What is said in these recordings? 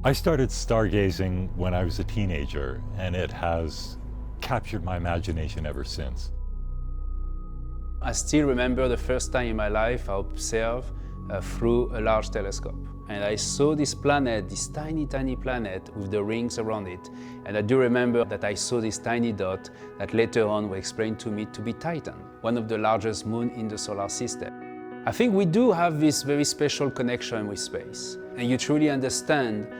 I started stargazing when I was a teenager, and it has captured my imagination ever since. I still remember the first time in my life I observed through a large telescope. And I saw this planet, this tiny, tiny planet with the rings around it. And I do remember that I saw this tiny dot that later on were explained to me to be Titan, one of the largest moons in the solar system. I think we do have this very special connection with space. And you truly understand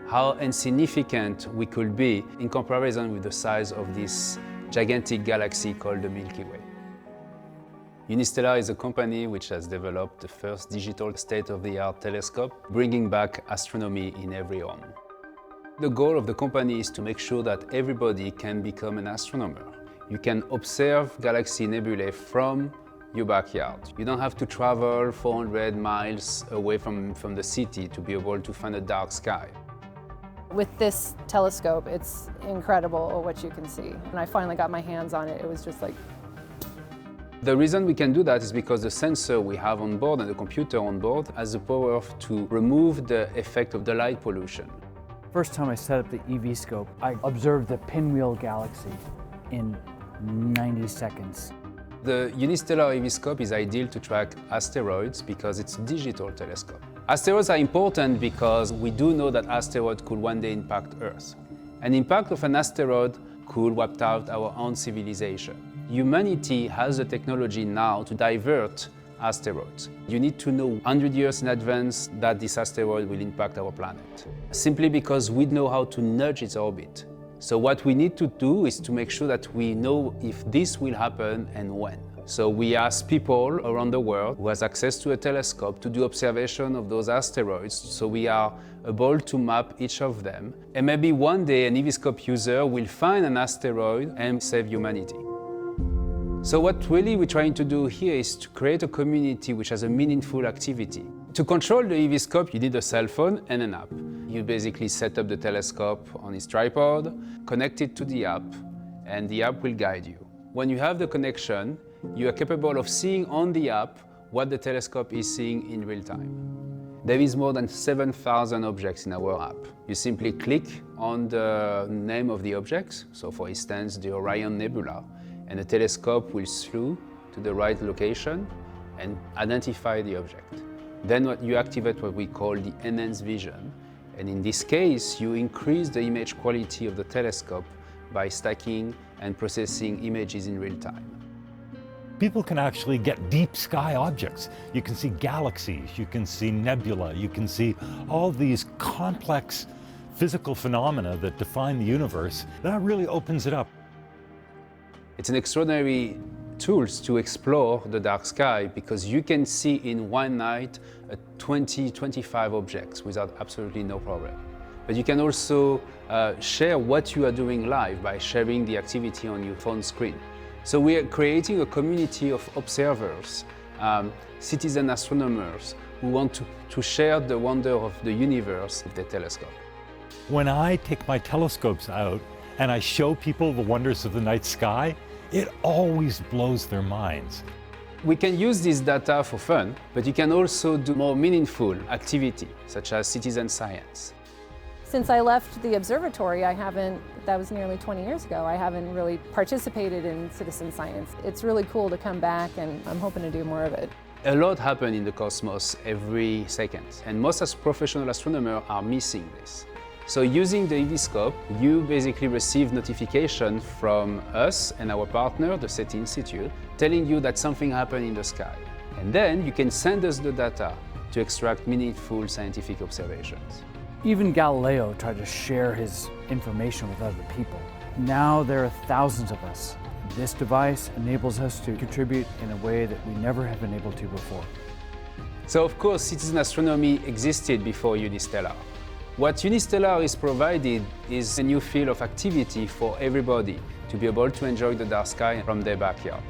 how insignificant we could be in comparison with the size of this gigantic galaxy called the Milky Way. Unistellar is a company which has developed the first digital state-of-the-art telescope, bringing back astronomy in every home. The goal of the company is to make sure that everybody can become an astronomer. You can observe galaxy nebulae from your backyard. You don't have to travel 400 miles away from the city to be able to find a dark sky. With this telescope, it's incredible what you can see. When I finally got my hands on it, it was just like... The reason we can do that is because the sensor we have on board and the computer on board has the power to remove the effect of the light pollution. First time I set up the EV scope, I observed the pinwheel galaxy in 90 seconds. The Unistellar EV scope is ideal to track asteroids because it's a digital telescope. Asteroids are important because we do know that asteroids could one day impact Earth. An impact of an asteroid could wipe out our own civilization. Humanity has the technology now to divert asteroids. You need to know 100 years in advance that this asteroid will impact our planet, simply because we know how to nudge its orbit. So what we need to do is to make sure that we know if this will happen and when. So we ask people around the world who has access to a telescope to do observation of those asteroids, so we are able to map each of them. And maybe one day an EV scope user will find an asteroid and save humanity. So what really we're trying to do here is to create a community which has a meaningful activity. To control the EV scope, you need a cell phone and an app. You basically set up the telescope on its tripod, connect it to the app, and the app will guide you. When you have the connection, you are capable of seeing on the app what the telescope is seeing in real time. There is more than 7,000 objects in our app. You simply click on the name of the objects, so for instance the Orion Nebula, and the telescope will slew to the right location and identify the object. Then you activate what we call the enhanced vision, and in this case you increase the image quality of the telescope by stacking and processing images in real time. People can actually get deep sky objects. You can see galaxies, you can see nebula, you can see all these complex physical phenomena that define the universe. That really opens it up. It's an extraordinary tool to explore the dark sky because you can see in one night 20-25 objects without absolutely no problem. But you can also share what you are doing live by sharing the activity on your phone screen. So we are creating a community of observers, citizen astronomers who want to share the wonder of the universe with their telescope. When I take my telescopes out and I show people the wonders of the night sky, it always blows their minds. We can use this data for fun, but you can also do more meaningful activity, such as citizen science. Since I left the observatory, that was nearly 20 years ago, I haven't really participated in citizen science. It's really cool to come back, and I'm hoping to do more of it. A lot happens in the cosmos every second, and most professional astronomers are missing this. So using the EV scope, you basically receive notification from us and our partner, the SETI Institute, telling you that something happened in the sky. And then you can send us the data to extract meaningful scientific observations. Even Galileo tried to share his information with other people. Now there are thousands of us. This device enables us to contribute in a way that we never have been able to before. So of course, citizen astronomy existed before Unistellar. What Unistellar is provided is a new field of activity for everybody to be able to enjoy the dark sky from their backyard.